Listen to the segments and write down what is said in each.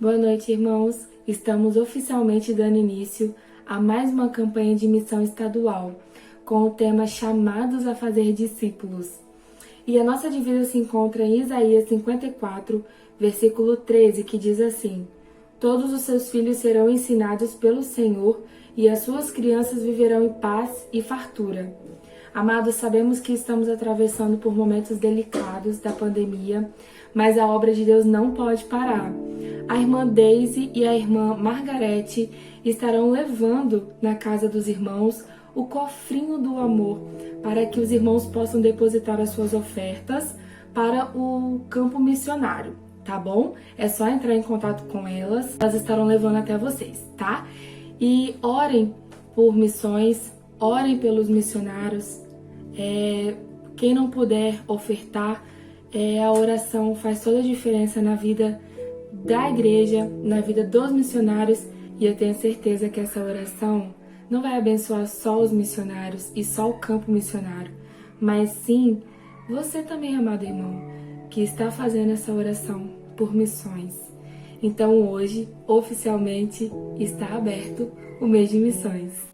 Boa noite, irmãos. Estamos oficialmente dando início a mais uma campanha de missão estadual, com o tema Chamados a Fazer Discípulos. E a nossa divisa se encontra em Isaías 54, versículo 13, que diz assim: Todos os seus filhos serão ensinados pelo Senhor, e as suas crianças viverão em paz e fartura. Amados, sabemos que estamos atravessando por momentos delicados da pandemia, mas a obra de Deus não pode parar. A irmã Daisy e a irmã Margarete estarão levando na casa dos irmãos o cofrinho do amor, para que os irmãos possam depositar as suas ofertas para o campo missionário, tá bom? É só entrar em contato com elas estarão levando até vocês, tá? E orem por missões, orem pelos missionários. Quem não puder ofertar, a oração faz toda a diferença na vida da igreja, na vida dos missionários, e eu tenho certeza que essa oração não vai abençoar só os missionários e só o campo missionário, mas sim você também, amado irmão, que está fazendo essa oração por missões. Então hoje, oficialmente, está aberto o mês de missões.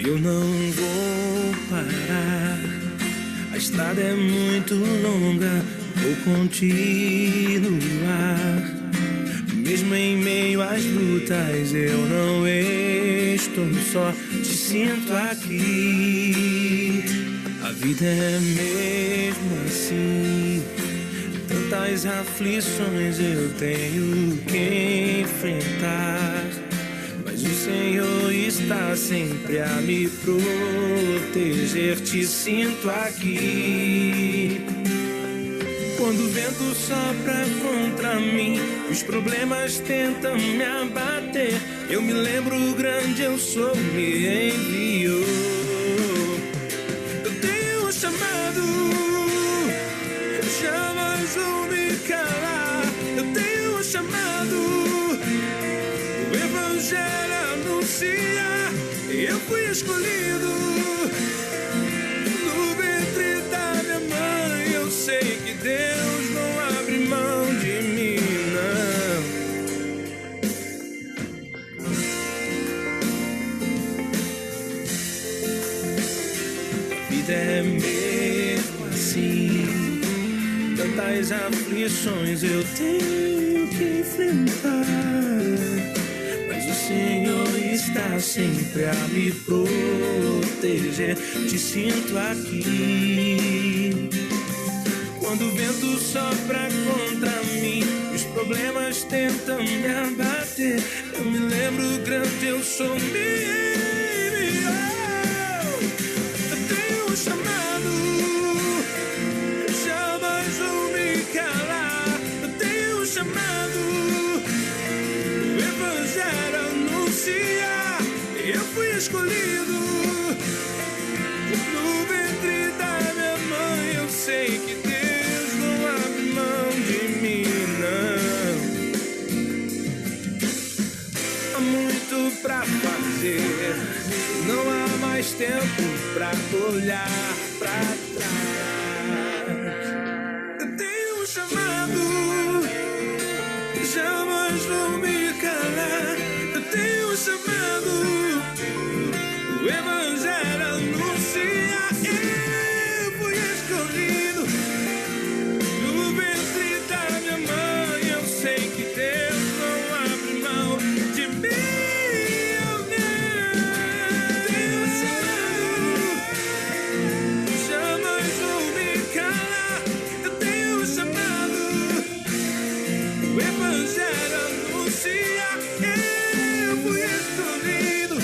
Eu não vou parar, a estrada é muito longa, vou continuar. Mesmo em meio às lutas, eu não estou só, te sinto aqui. A vida é mesmo assim, tantas aflições eu tenho que enfrentar. Mas o Senhor está sempre a me proteger, te sinto aqui. Quando o vento sopra contra mim, os problemas tentam me abater, eu me lembro o grande eu sou, me enviou. Eu tenho um chamado, jamais vou me calar. Eu tenho um chamado, o Evangelho anuncia, e eu fui escolhido no ventre da minha mãe. Eu sei que Deus não abre mão de mim, não. A vida é mesmo assim, tantas aflições eu tenho que enfrentar. Mas o Senhor está sempre a me proteger, te sinto aqui. Quando o vento sopra contra mim, os problemas tentam me abater, eu me lembro grande eu sou, me enviou. Eu tenho um chamado, jamais vou me calar. Eu tenho um chamado, o Evangelho anuncia, e eu fui escolhido no ventre da minha mãe. Eu sei que Deus não abre mão de mim, não. Há muito pra fazer, não há mais tempo pra olhar pra trás. Eu tenho um chamado, jamais vou me calar. Eu tenho um chamado, o Evangelho anuncia, eu fui escolhido no ventre da minha mãe. Eu sei que Deus não abre mão de mim. Eu tenho um chamado, jamais vou me calar. Eu tenho um chamado, o Evangelho anuncia, eu fui escolhido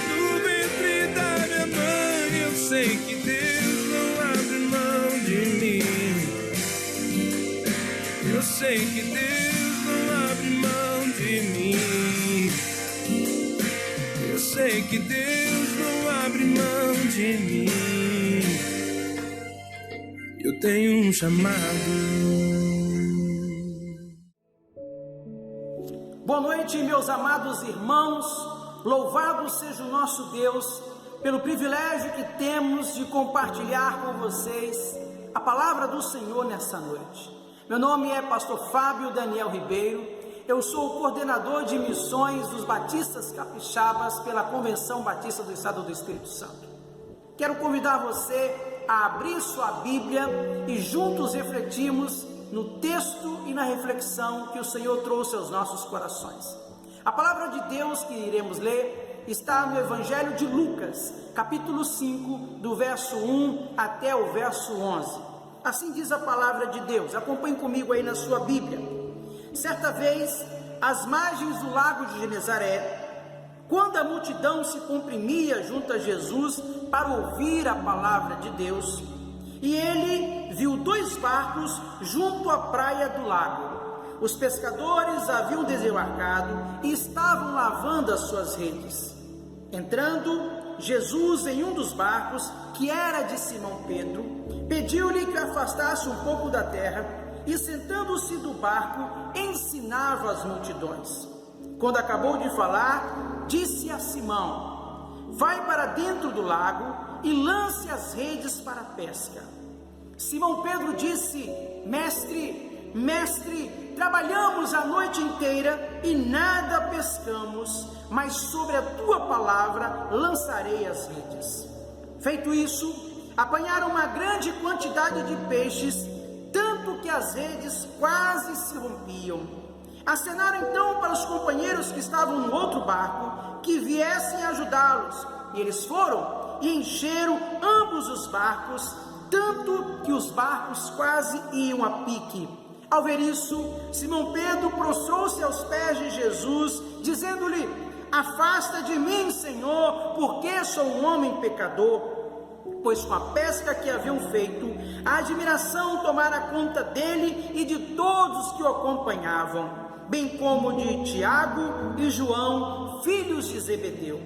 no ventre da minha mãe. Eu sei que Deus não abre mão de mim. Eu sei que Deus não abre mão de mim. Eu sei que Deus não abre mão de mim. Eu tenho um chamado. Boa noite, meus amados irmãos. Louvado seja o nosso Deus pelo privilégio que temos de compartilhar com vocês a palavra do Senhor nessa noite. Meu nome é pastor Fábio Daniel Ribeiro. Eu sou o coordenador de missões dos Batistas Capixabas pela Convenção Batista do Estado do Espírito Santo. Quero convidar você a abrir sua Bíblia e juntos refletirmos no texto e na reflexão que o Senhor trouxe aos nossos corações. A palavra de Deus que iremos ler está no Evangelho de Lucas, capítulo 5, do verso 1 até o verso 11. Assim diz a palavra de Deus. Acompanhe comigo aí na sua Bíblia. Certa vez, às margens do lago de Genezaré, quando a multidão se comprimia junto a Jesus para ouvir a palavra de Deus, e ele viu 2 barcos junto à praia do lago. Os pescadores haviam desembarcado e estavam lavando as suas redes. Entrando Jesus em um dos barcos, que era de Simão Pedro, pediu-lhe que afastasse um pouco da terra e, sentando-se do barco, ensinava as multidões. Quando acabou de falar, disse a Simão: vai para dentro do lago e lance as redes para a pesca. Simão Pedro disse: Mestre, trabalhamos a noite inteira e nada pescamos, mas sobre a tua palavra lançarei as redes. Feito isso, apanharam uma grande quantidade de peixes, tanto que as redes quase se rompiam. Acenaram então para os companheiros que estavam no outro barco que viessem ajudá-los, e eles foram e encheram ambos os barcos, tanto que os barcos quase iam a pique. Ao ver isso, Simão Pedro prostrou-se aos pés de Jesus, dizendo-lhe: afasta de mim, Senhor, porque sou um homem pecador. Pois com a pesca que haviam feito, a admiração tomara conta dele e de todos que o acompanhavam, bem como de Tiago e João, filhos de Zebedeu.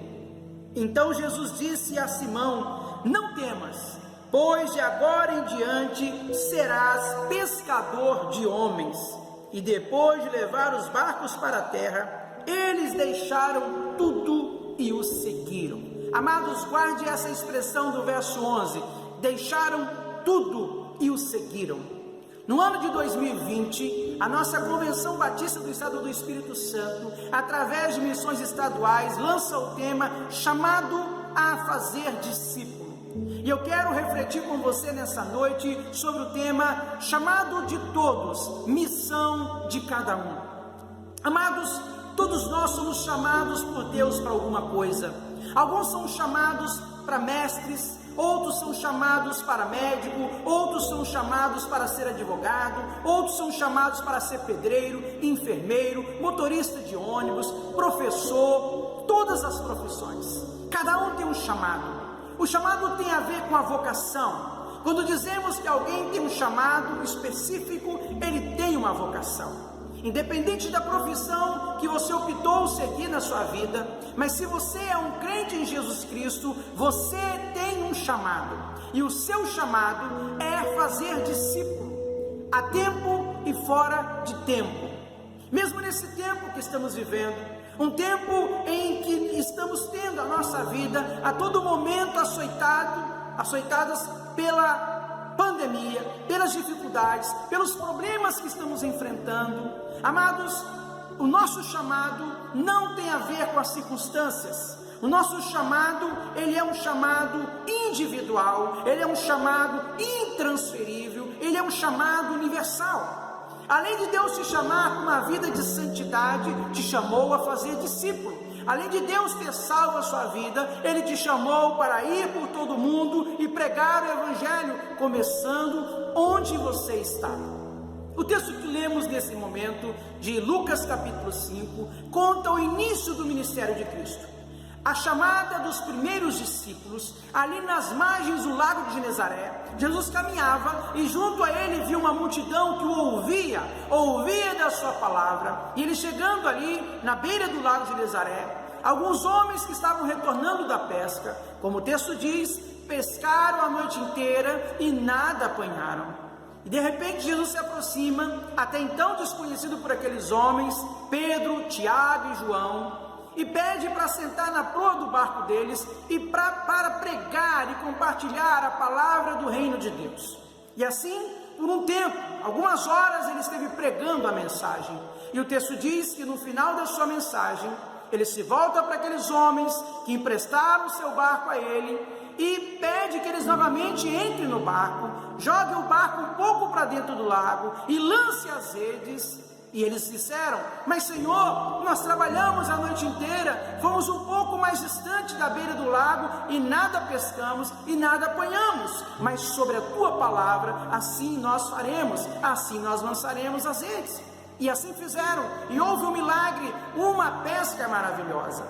Então Jesus disse a Simão: não temas, pois de agora em diante serás pescador de homens. E depois de levar os barcos para a terra, eles deixaram tudo e o seguiram. Amados, guarde essa expressão do verso 11: deixaram tudo e o seguiram. No ano de 2020, a nossa Convenção Batista do Estado do Espírito Santo, através de missões estaduais, lança o tema chamado a fazer discípulo. E eu quero refletir com você nessa noite sobre o tema chamado de todos, missão de cada um. Amados, todos nós somos chamados por Deus para alguma coisa. Alguns são chamados para mestres, outros são chamados para médico, outros são chamados para ser advogado, outros são chamados para ser pedreiro, enfermeiro, motorista de ônibus, professor, todas as profissões. Cada um tem um chamado. O chamado tem a ver com a vocação. Quando dizemos que alguém tem um chamado específico, ele tem uma vocação. Independente da profissão que você optou seguir na sua vida, mas se você é um crente em Jesus Cristo, você tem um chamado. E o seu chamado é fazer discípulo, a tempo e fora de tempo. Mesmo nesse tempo que estamos vivendo, um tempo em que estamos tendo a nossa vida a todo momento açoitadas pela pandemia, pelas dificuldades, pelos problemas que estamos enfrentando. Amados, o nosso chamado não tem a ver com as circunstâncias. O nosso chamado, ele é um chamado individual, ele é um chamado intransferível, ele é um chamado universal. Além de Deus te chamar para uma vida de santidade, te chamou a fazer discípulo. Além de Deus ter salvo a sua vida, Ele te chamou para ir por todo o mundo e pregar o Evangelho, começando onde você está. O texto que lemos nesse momento, de Lucas capítulo 5, conta o início do ministério de Cristo. A chamada dos primeiros discípulos, ali nas margens do lago de Genezaré. Jesus caminhava e junto a ele viu uma multidão que o ouvia da sua palavra. E ele chegando ali na beira do lago de Genezaré, alguns homens que estavam retornando da pesca, como o texto diz, pescaram a noite inteira e nada apanharam. E de repente Jesus se aproxima, até então desconhecido por aqueles homens, Pedro, Tiago e João, e pede para sentar na proa do barco deles e para pregar e compartilhar a palavra do reino de Deus. E assim, por um tempo, algumas horas, ele esteve pregando a mensagem. E o texto diz que no final da sua mensagem, ele se volta para aqueles homens que emprestaram o seu barco a ele e pede que eles novamente entrem no barco, joguem o barco um pouco para dentro do lago e lancem as redes. E eles disseram: mas Senhor, nós trabalhamos a noite inteira, fomos um pouco mais distante da beira do lago e nada pescamos e nada apanhamos, mas sobre a tua palavra, assim nós faremos, assim nós lançaremos as redes. E assim fizeram, e houve um milagre, uma pesca maravilhosa.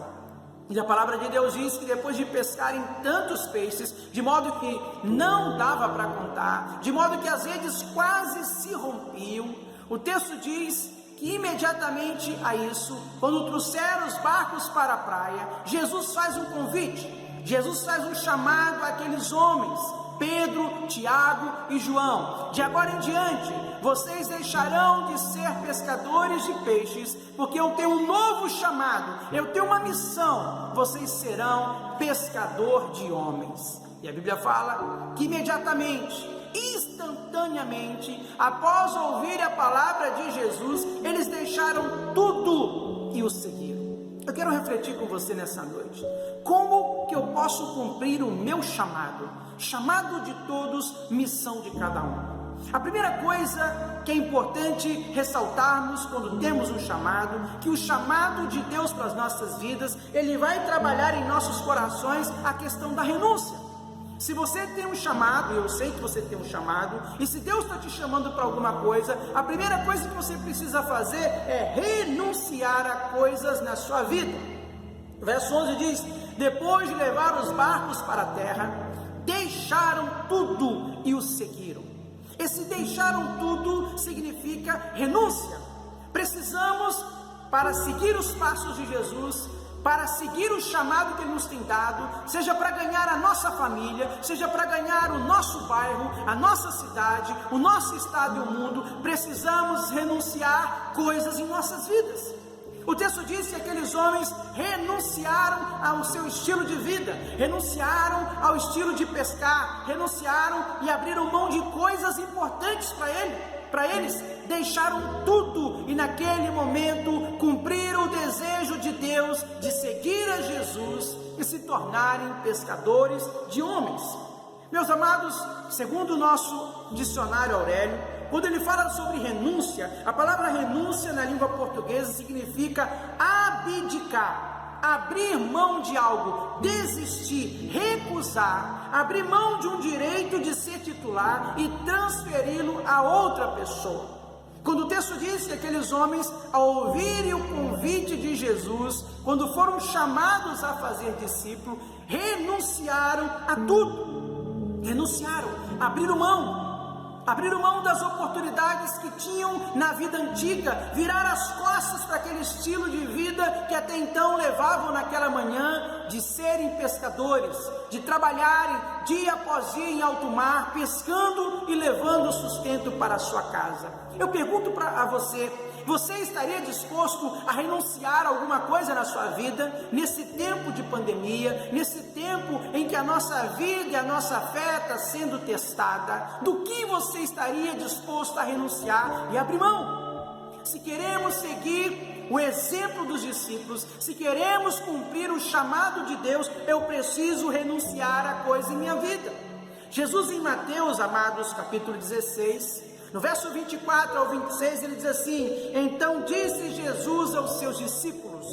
E a palavra de Deus diz que depois de pescarem tantos peixes, de modo que não dava para contar, de modo que as redes quase se rompiam, o texto diz que imediatamente a isso, quando trouxeram os barcos para a praia, Jesus faz um convite, Jesus faz um chamado àqueles homens, Pedro, Tiago e João: de agora em diante, vocês deixarão de ser pescadores de peixes, porque eu tenho um novo chamado, eu tenho uma missão, vocês serão pescador de homens. E a Bíblia fala que imediatamente, instantaneamente, após ouvir a palavra de Jesus, eles deixaram tudo e o seguiram. Eu quero refletir com você nessa noite: como que eu posso cumprir o meu chamado? Chamado de todos, missão de cada um. A primeira coisa que é importante ressaltarmos quando temos um chamado, que o chamado de Deus para as nossas vidas, ele vai trabalhar em nossos corações a questão da renúncia. Se você tem um chamado, eu sei que você tem um chamado, e se Deus está te chamando para alguma coisa, a primeira coisa que você precisa fazer é renunciar a coisas na sua vida. O verso 11 diz: depois de levar os barcos para a terra, deixaram tudo e o seguiram. Esse deixaram tudo significa renúncia. Precisamos, para seguir os passos de Jesus, para seguir o chamado que Ele nos tem dado, seja para ganhar a nossa família, seja para ganhar o nosso bairro, a nossa cidade, o nosso estado e o mundo, precisamos renunciar coisas em nossas vidas. O texto diz que aqueles homens renunciaram ao seu estilo de vida, renunciaram ao estilo de pescar, renunciaram e abriram mão de coisas importantes para eles, deixaram tudo e naquele momento cumpriram o desejo de Deus de seguir a Jesus e se tornarem pescadores de homens. Meus amados, segundo o nosso dicionário Aurélio, quando ele fala sobre renúncia, a palavra renúncia na língua portuguesa significa abdicar, abrir mão de algo, desistir, recusar, abrir mão de um direito de ser titular e transferi-lo a outra pessoa. Quando o texto diz que aqueles homens, ao ouvirem o convite de Jesus, quando foram chamados a fazer discípulo, renunciaram a tudo, renunciaram, abriram mão das oportunidades que tinham na vida antiga, viraram as costas para aquele estilo de vida que até então levavam naquela manhã de serem pescadores, de trabalharem dia após dia em alto mar, pescando e levando o sustento para a sua casa. Eu pergunto a você: você estaria disposto a renunciar a alguma coisa na sua vida, nesse tempo de pandemia, nesse tempo em que a nossa vida e a nossa fé está sendo testada? Do que você estaria disposto a renunciar e abrir mão? Se queremos seguir o exemplo dos discípulos, se queremos cumprir o chamado de Deus, eu preciso renunciar a coisa em minha vida. Jesus, em Mateus, amados, capítulo 16, no verso 24 ao 26, ele diz assim: então disse Jesus aos seus discípulos: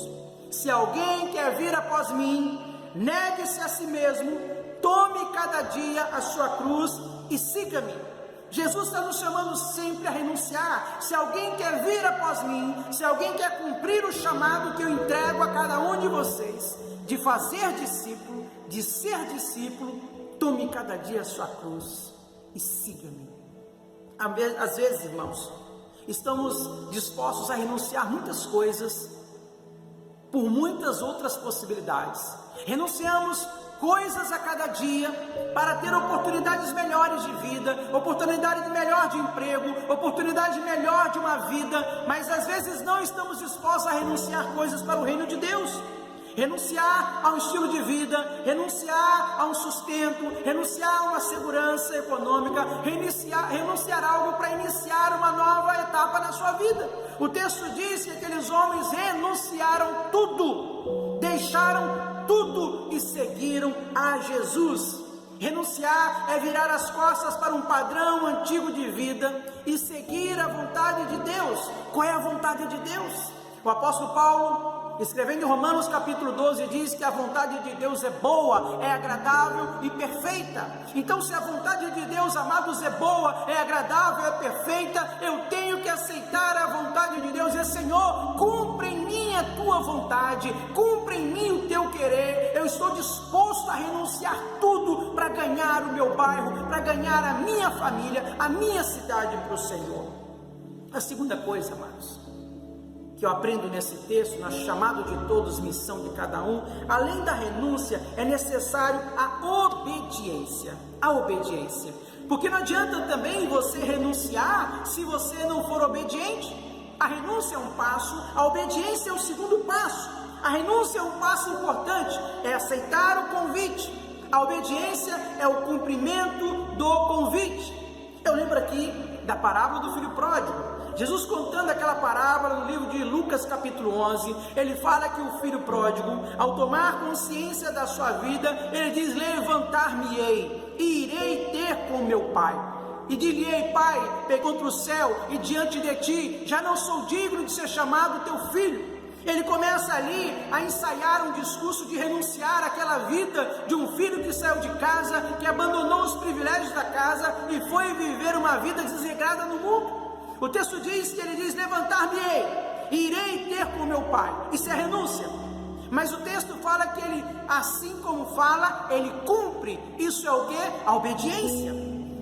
se alguém quer vir após mim, negue-se a si mesmo, tome cada dia a sua cruz e siga-me. Jesus está nos chamando sempre a renunciar. Se alguém quer vir após mim, se alguém quer cumprir o chamado que eu entrego a cada um de vocês, de fazer discípulo, de ser discípulo, tome cada dia a sua cruz e siga-me. Às vezes, irmãos, estamos dispostos a renunciar muitas coisas por muitas outras possibilidades. Renunciamos coisas a cada dia, para ter oportunidades melhores de vida, oportunidade melhor de emprego, oportunidade melhor de uma vida, mas às vezes não estamos dispostos a renunciar coisas para o reino de Deus. Renunciar a um estilo de vida, renunciar a um sustento, renunciar a uma segurança econômica, renunciar a algo para iniciar uma nova etapa na sua vida. O texto diz que aqueles homens renunciaram tudo, deixaram tudo e seguiram a Jesus. Renunciar é virar as costas para um padrão antigo de vida e seguir a vontade de Deus. Qual é a vontade de Deus? O apóstolo Paulo, escrevendo em Romanos capítulo 12, diz que a vontade de Deus é boa, é agradável e perfeita. Então, se a vontade de Deus, amados, é boa, é agradável, é perfeita, eu tenho que aceitar a vontade de Deus. E Senhor, cumpre em mim a tua vontade, cumpre em mim o teu querer. Eu estou disposto a renunciar tudo para ganhar o meu bairro, para ganhar a minha família, a minha cidade para o Senhor. A segunda coisa, amados, que eu aprendo nesse texto, na chamado de todos, missão de cada um, além da renúncia, é necessário a obediência. A obediência. Porque não adianta também você renunciar se você não for obediente. A renúncia é um passo, a obediência é o segundo passo. A renúncia é um passo importante, é aceitar o convite. A obediência é o cumprimento do convite. Eu lembro aqui da parábola do filho pródigo. Jesus contando aquela parábola no livro de Lucas capítulo 11, ele fala que o filho pródigo, ao tomar consciência da sua vida, ele diz: levantar-me-ei e irei ter com meu pai. E dir-lhe-ei: pai, peguei contra o céu e diante de ti, já não sou digno de ser chamado teu filho. Ele começa ali a ensaiar um discurso de renunciar àquela vida de um filho que saiu de casa, que abandonou os privilégios da casa e foi viver uma vida desregrada no mundo. O texto diz que ele diz: levantar-me-ei e irei ter com meu pai. Isso é renúncia. Mas o texto fala que ele, assim como fala, ele cumpre. Isso é o que? A obediência.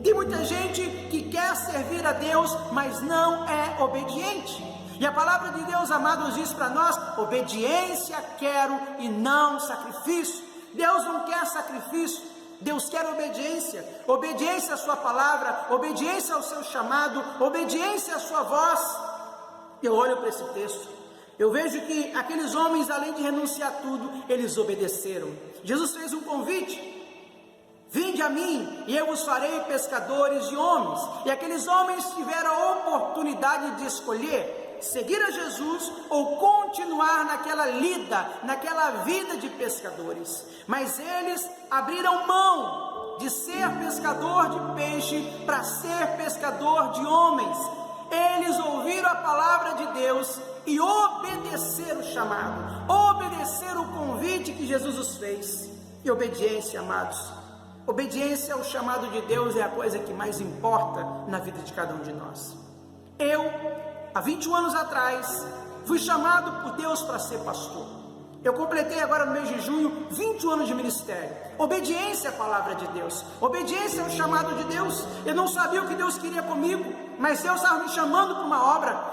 Tem muita gente que quer servir a Deus, mas não é obediente. E a palavra de Deus, amados, diz para nós: obediência quero e não sacrifício. Deus não quer sacrifício, Deus quer obediência. Obediência à sua palavra, obediência ao seu chamado, obediência à sua voz. Eu olho para esse texto, eu vejo que aqueles homens, além de renunciar tudo, eles obedeceram. Jesus fez um convite: vinde a mim e eu vos farei pescadores de homens. E aqueles homens tiveram a oportunidade de escolher seguir a Jesus ou continuar naquela lida, naquela vida de pescadores. Mas eles abriram mão de ser pescador de peixe para ser pescador de homens. Eles ouviram a palavra de Deus e obedeceram o chamado, obedeceram o convite que Jesus os fez. E obediência, amados, obediência ao chamado de Deus é a coisa que mais importa na vida de cada um de nós. Há 21 anos atrás, fui chamado por Deus para ser pastor. Eu completei agora no mês de junho 21 anos de ministério. Obediência à palavra de Deus, obediência ao chamado de Deus. Eu não sabia o que Deus queria comigo, mas Deus estava me chamando para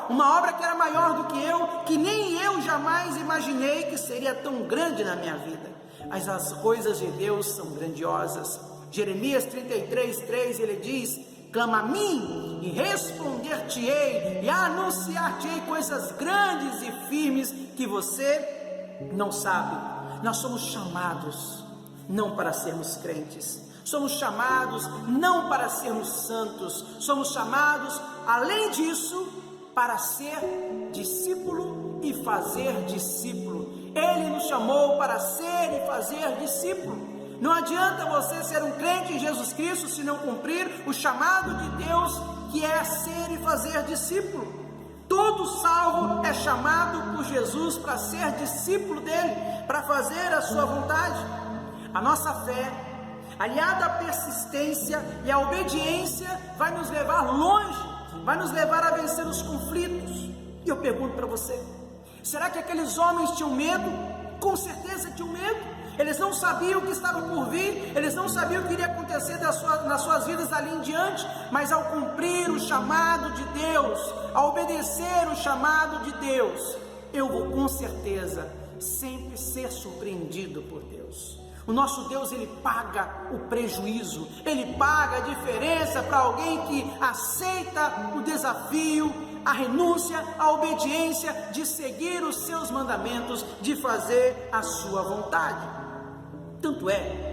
uma obra que era maior do que eu, que nem eu jamais imaginei que seria tão grande na minha vida. Mas as coisas de Deus são grandiosas. Jeremias 33:3, ele diz: clama a mim e responder-te-ei e anunciar-te-ei coisas grandes e firmes que você não sabe. Nós somos chamados não para sermos crentes, somos chamados não para sermos santos, somos chamados, além disso, para ser discípulo e fazer discípulo. Ele nos chamou para ser e fazer discípulo. Não adianta você ser um crente em Jesus Cristo se não cumprir o chamado de Deus, que é ser e fazer discípulo. Todo salvo é chamado por Jesus para ser discípulo dele, para fazer a sua vontade. A nossa fé, aliada à persistência e à obediência, vai nos levar longe, vai nos levar a vencer os conflitos. E eu pergunto para você: será que aqueles homens tinham medo? Com certeza tinham medo. Eles não sabiam o que estava por vir, eles não sabiam o que iria acontecer nas suas vidas ali em diante, mas ao cumprir o chamado de Deus, ao obedecer o chamado de Deus, eu vou com certeza sempre ser surpreendido por Deus. O nosso Deus, Ele paga o prejuízo, Ele paga a diferença para alguém que aceita o desafio, a renúncia, a obediência de seguir os seus mandamentos, de fazer a sua vontade. Tanto é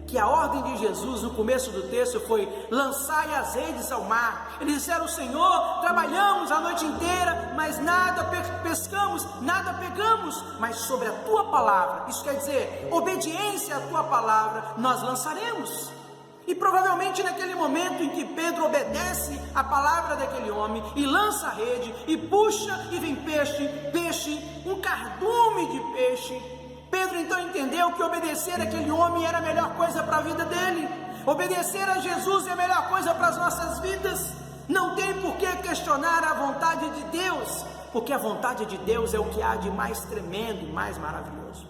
que a ordem de Jesus no começo do texto foi: lançai as redes ao mar. Eles disseram: Senhor, trabalhamos a noite inteira, mas nada pescamos, nada pegamos, mas sobre a tua palavra, isso quer dizer, obediência à tua palavra, nós lançaremos. E provavelmente naquele momento em que Pedro obedece a palavra daquele homem e lança a rede e puxa e vem peixe, um cardume de peixe, Pedro então entendeu que obedecer aquele homem era a melhor coisa para a vida dele. Obedecer a Jesus é a melhor coisa para as nossas vidas. Não tem por que questionar a vontade de Deus, porque a vontade de Deus é o que há de mais tremendo e mais maravilhoso.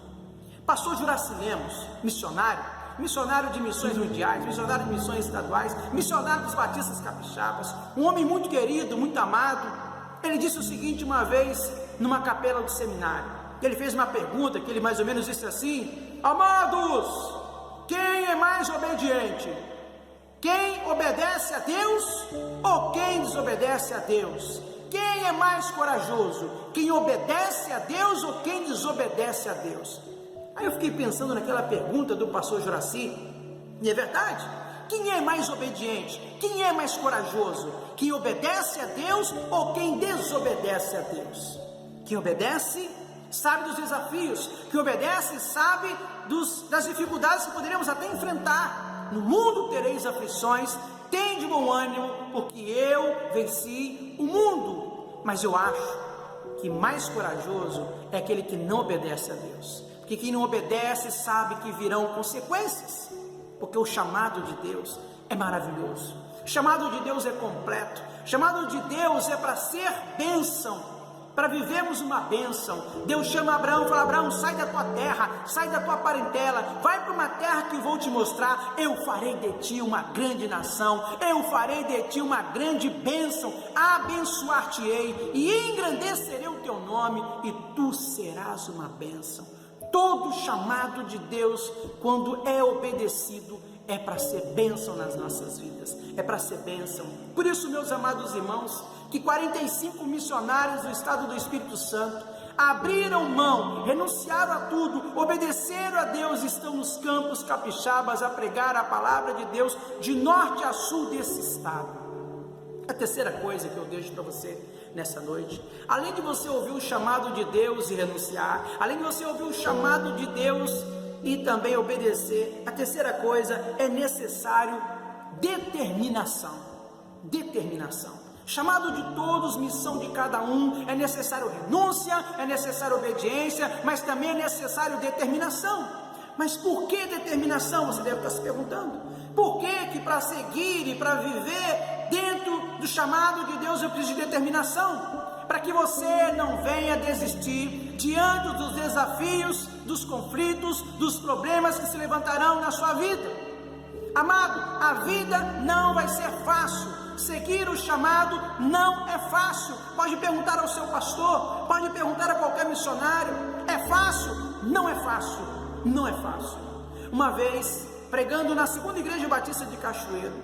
Pastor Juraci Lemos, missionário de missões mundiais, missionário de missões estaduais, missionário dos batistas capixabas, um homem muito querido, muito amado. Ele disse o seguinte uma vez numa capela do seminário. Ele fez uma pergunta que ele mais ou menos disse assim: amados, quem é mais obediente? Quem obedece a Deus ou quem desobedece a Deus? Quem é mais corajoso? Quem obedece a Deus ou quem desobedece a Deus? Aí eu fiquei pensando naquela pergunta do pastor Juraci, e é verdade. Quem é mais obediente? Quem é mais corajoso? Quem obedece a Deus ou quem desobedece a Deus? Quem obedece sabe dos desafios, quem obedece sabe das dificuldades que poderemos até enfrentar. No mundo tereis aflições, tende bom ânimo, porque eu venci o mundo. Mas eu acho que mais corajoso é aquele que não obedece a Deus, porque quem não obedece sabe que virão consequências, porque o chamado de Deus é maravilhoso, o chamado de Deus é completo, o chamado de Deus é para ser bênção, para vivermos uma bênção. Deus chama Abraão e fala: Abraão, sai da tua terra, sai da tua parentela, vai para uma terra que vou te mostrar, eu farei de ti uma grande nação, eu farei de ti uma grande bênção, abençoar-te-ei e engrandecerei o teu nome e tu serás uma bênção. Todo chamado de Deus, quando é obedecido, é para ser bênção nas nossas vidas, é para ser bênção. Por isso, meus amados irmãos, que 45 missionários do estado do Espírito Santo abriram mão, renunciaram a tudo, obedeceram a Deus e estão nos campos capixabas a pregar a palavra de Deus de norte a sul desse estado. A terceira coisa que eu deixo para você nessa noite, além de você ouvir o chamado de Deus e renunciar, além de você ouvir o chamado de Deus e também obedecer, a terceira coisa é necessário determinação. Chamado de todos, missão de cada um, é necessário renúncia, é necessário obediência, mas também é necessário determinação. Mas por que determinação? Você deve estar se perguntando. Por que para seguir e para viver dentro do chamado de Deus eu preciso de determinação? Para que você não venha desistir diante dos desafios, dos conflitos, dos problemas que se levantarão na sua vida. Amado, a vida não vai ser fácil. Seguir o chamado não é fácil. Pode perguntar ao seu pastor, pode perguntar a qualquer missionário. É fácil? Não é fácil. Não é fácil. Uma vez, pregando na segunda igreja batista de Cachoeiro,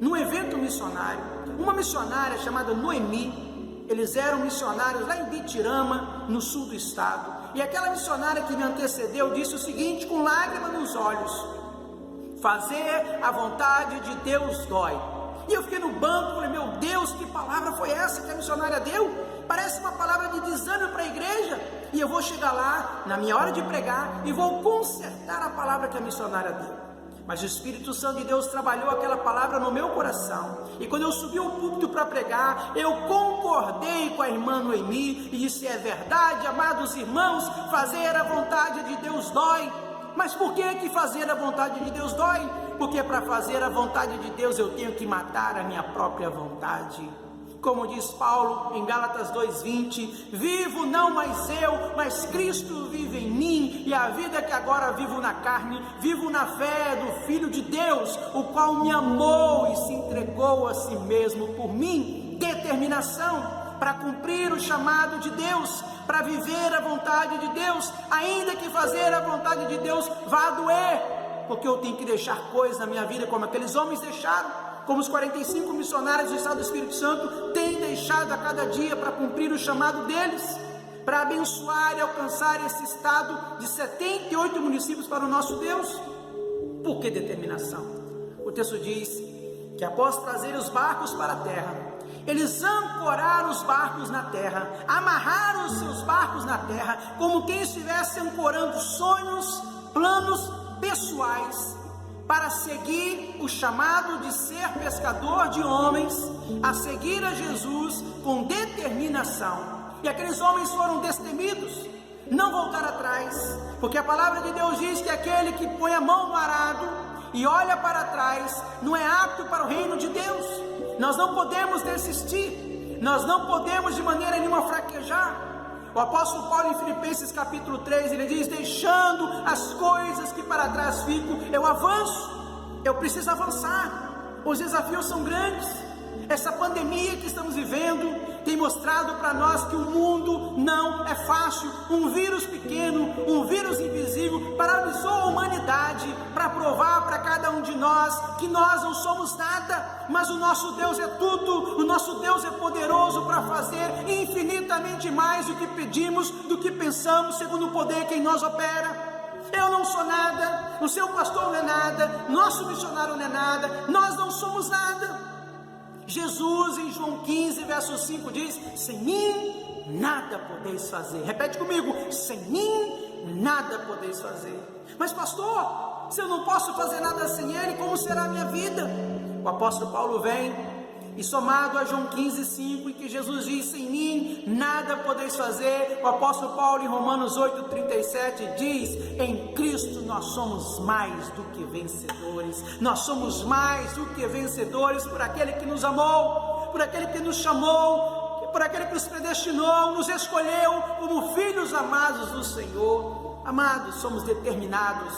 num evento missionário, uma missionária chamada Noemi, eles eram missionários lá em Bitirama, no sul do estado, e aquela missionária que me antecedeu disse o seguinte, com lágrima nos olhos: fazer a vontade de Deus dói. E eu fiquei no banco e falei: meu Deus, que palavra foi essa que a missionária deu? Parece uma palavra de desânimo para a igreja. E eu vou chegar lá, na minha hora de pregar, e vou consertar a palavra que a missionária deu. Mas o Espírito Santo de Deus trabalhou aquela palavra no meu coração. E quando eu subi ao púlpito para pregar, eu concordei com a irmã Noemi e disse: é verdade, amados irmãos, fazer a vontade de Deus dói. Mas por que fazer a vontade de Deus dói? Porque para fazer a vontade de Deus eu tenho que matar a minha própria vontade. Como diz Paulo em Gálatas 2:20, vivo não mais eu, mas Cristo vive em mim, e a vida que agora vivo na carne, vivo na fé do Filho de Deus, o qual me amou e se entregou a si mesmo por mim. Determinação. para cumprir o chamado de Deus, para viver a vontade de Deus, ainda que fazer a vontade de Deus vá doer, porque eu tenho que deixar coisas na minha vida como aqueles homens deixaram, como os 45 missionários do Estado do Espírito Santo têm deixado a cada dia para cumprir o chamado deles, para abençoar e alcançar esse estado de 78 municípios para o nosso Deus. Por que determinação? O texto diz que após trazer os barcos para a terra, eles ancoraram os barcos na terra, amarraram os seus barcos na terra, como quem estivesse ancorando sonhos, planos pessoais, para seguir o chamado de ser pescador de homens, a seguir a Jesus com determinação. E aqueles homens foram destemidos, não voltaram atrás, porque a palavra de Deus diz que aquele que põe a mão no arado e olha para trás não é apto para o reino de Deus. Nós não podemos desistir, nós não podemos de maneira nenhuma fraquejar. O apóstolo Paulo em Filipenses capítulo 3, ele diz: deixando as coisas que para trás ficam, eu avanço, eu preciso avançar, os desafios são grandes. Essa pandemia que estamos vivendo tem mostrado para nós que o mundo não é fácil. Um vírus pequeno, um vírus invisível paralisou a humanidade para provar para cada um de nós que nós não somos nada, mas o nosso Deus é tudo. O nosso Deus é poderoso para fazer infinitamente mais do que pedimos, do que pensamos, segundo o poder que em nós opera. Eu não sou nada, o seu pastor não é nada, nosso missionário não é nada, nós não somos nada. Jesus em João 15 verso 5 diz: sem mim nada podeis fazer. Repete comigo: sem mim nada podeis fazer. Mas pastor, se eu não posso fazer nada sem Ele, como será a minha vida? O apóstolo Paulo vem e, somado a João 15, 5, em que Jesus diz: sem mim nada podeis fazer, o apóstolo Paulo em Romanos 8, 37 diz: em Cristo nós somos mais do que vencedores. Nós somos mais do que vencedores por aquele que nos amou, por aquele que nos chamou, por aquele que nos predestinou, nos escolheu como filhos amados do Senhor. Amados, somos determinados,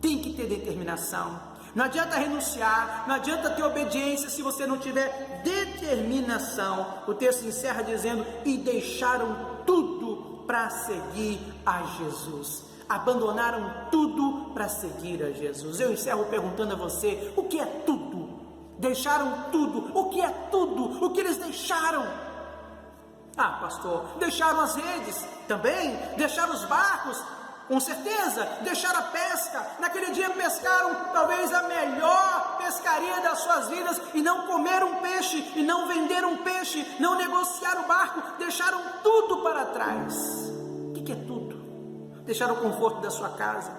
tem que ter determinação. Não adianta renunciar, não adianta ter obediência se você não tiver determinação. O texto encerra dizendo: e deixaram tudo para seguir a Jesus. Abandonaram tudo para seguir a Jesus. Eu encerro perguntando a você: o que é tudo? Deixaram tudo. O que é tudo? O que eles deixaram? Ah, pastor, deixaram as redes também, deixaram os barcos, com certeza, deixaram a pesca. Naquele dia pescaram talvez a melhor pescaria das suas vidas e não comeram peixe, e não venderam peixe, não negociaram o barco, deixaram tudo para trás. O que é tudo? Deixaram o conforto da sua casa,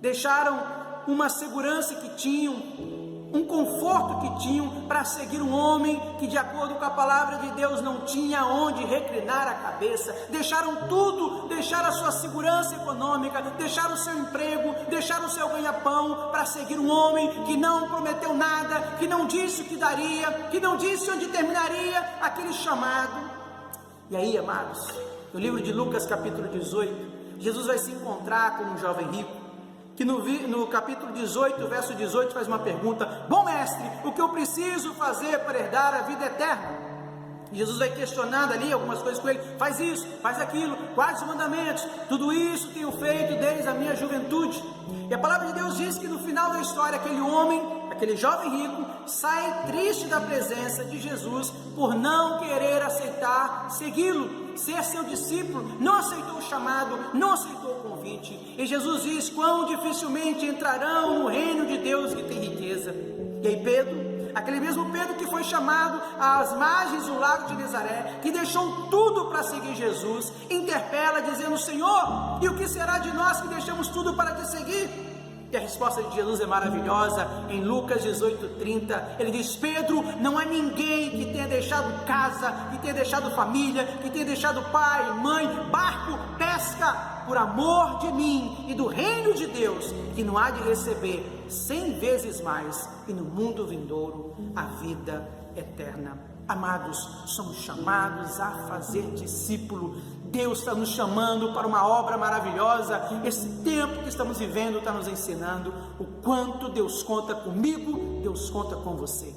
deixaram uma segurança que tinham, um conforto que tinham para seguir um homem que, de acordo com a palavra de Deus, não tinha onde reclinar a cabeça. Deixaram tudo, deixaram a sua segurança econômica, deixaram o seu emprego, deixaram o seu ganha-pão para seguir um homem que não prometeu nada, que não disse o que daria, que não disse onde terminaria aquele chamado. E aí, amados, no livro de Lucas capítulo 18, Jesus vai se encontrar com um jovem rico, que no capítulo 18, verso 18, faz uma pergunta: bom mestre, o que eu preciso fazer para herdar a vida eterna? E Jesus vai questionando ali algumas coisas com ele: faz isso, faz aquilo, guarde os mandamentos, tudo isso tenho feito desde a minha juventude. E a palavra de Deus diz que no final da história, aquele homem, aquele jovem rico, sai triste da presença de Jesus por não querer aceitar segui-lo, ser seu discípulo, não aceitou o chamado, não aceitou o convite. E Jesus diz: quão dificilmente entrarão no reino de Deus que tem riqueza. E aí Pedro, aquele mesmo Pedro que foi chamado às margens do lago de Nazaré, que deixou tudo para seguir Jesus, interpela dizendo: Senhor, e o que será de nós que deixamos tudo para te seguir? E a resposta de Jesus é maravilhosa. Em Lucas 18:30, ele diz: Pedro, não há ninguém que tenha deixado casa, que tenha deixado família, que tenha deixado pai, mãe, barco, pesca, por amor de mim e do reino de Deus, que não há de receber 100 vezes mais, e no mundo vindouro a vida eterna. Amados, somos chamados a fazer discípulo. Deus está nos chamando para uma obra maravilhosa. Esse tempo que estamos vivendo está nos ensinando o quanto Deus conta comigo, Deus conta com você.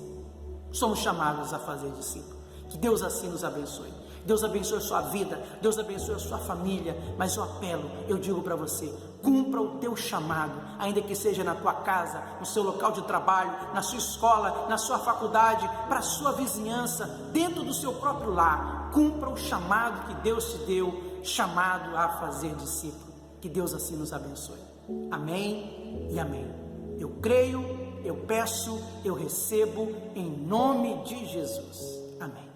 Somos chamados a fazer discípulo. Que Deus assim nos abençoe. Deus abençoe a sua vida, Deus abençoe a sua família, mas eu apelo, eu digo para você, cumpra o teu chamado, ainda que seja na tua casa, no seu local de trabalho, na sua escola, na sua faculdade, para a sua vizinhança, dentro do seu próprio lar, cumpra o chamado que Deus te deu, chamado a fazer discípulo. Que Deus assim nos abençoe. Amém e amém. Eu creio, eu peço, eu recebo, em nome de Jesus. Amém.